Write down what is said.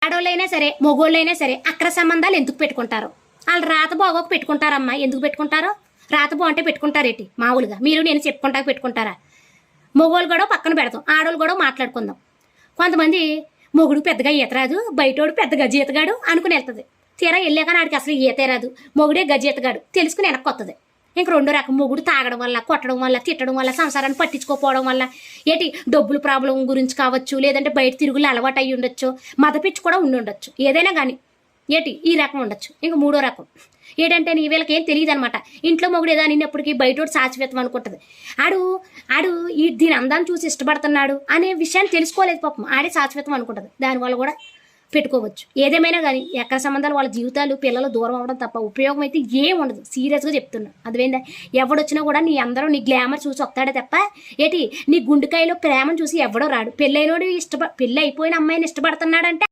ఆడోళ్ళైనా సరే మొగోళ్ళైనా సరే అక్ర సంబంధాలు ఎందుకు పెట్టుకుంటారు? వాళ్ళు రాత బాగోక పెట్టుకుంటారమ్మా. ఎందుకు పెట్టుకుంటారో? రాత బాగుంటే పెట్టుకుంటారేటి మామూలుగా? మీరు నేను చెప్పుకుంటా పెట్టుకుంటారా? మొగోళ్ళు కూడా పక్కన పెడతాం, ఆడోళ్ళు కూడా మాట్లాడుకుందాం. కొంతమంది మొగుడు పెద్దగా ఈత రాదు, బయటోడు పెద్దగా జీతగాడు అనుకుని వెళ్తుంది. తీరా వెళ్ళాక నాడికి అసలు ఈతే రాదు, మొగుడే గజీతగాడు తెలుసుకుని వెనక్కి వస్తుంది. ఇంక రెండో రకం మొగుడు తాగడం వల్ల, కొట్టడం వల్ల, తిట్టడం వల్ల, సంసారాన్ని పట్టించుకోకపోవడం వల్ల, ఏంటి డబ్బులు ప్రాబ్లం గురించి కావచ్చు, లేదంటే బయట తిరుగులు అలవాటు అయ్యి ఉండొచ్చు, మదపిచ్చి కూడా ఉండి ఉండొచ్చు, ఏదైనా కానీ ఏంటి ఈ రకం ఉండొచ్చు. ఇంక మూడో రకం ఏంటంటే నీ వీళ్ళకి ఏం తెలియదు అనమాట. ఇంట్లో మొగుడు ఏదో అనినప్పటికీ బయటోడు సాచివేతం అనుకుంటుంది. ఆడు ఆడు ఈ దీని అందాన్ని చూసి ఇష్టపడుతున్నాడు అనే విషయాన్ని తెలుసుకోలేదు పాపం, ఆడే సాచివేతం అనుకుంటుంది. దానివల్ల కూడా పెట్టుకోవచ్చు. ఏదేమైనా కానీ ఎక్కడ సంబంధాలు వాళ్ళ జీవితాలు పిల్లలు దూరం అవ్వడం తప్ప ఉపయోగం అయితే ఏం ఉండదు. సీరియస్గా చెప్తున్నా. అదేందా ఎవడొచ్చినా కూడా నీ అందరూ నీ గ్లామర్ చూసి వస్తాడే తప్ప ఏంటి నీ గుండెకాయలో ప్రేమను చూసి ఎవడో రాడు. పెళ్ళైనోడు పెళ్ళి అయిపోయిన అమ్మాయిని ఇష్టపడుతున్నాడంటే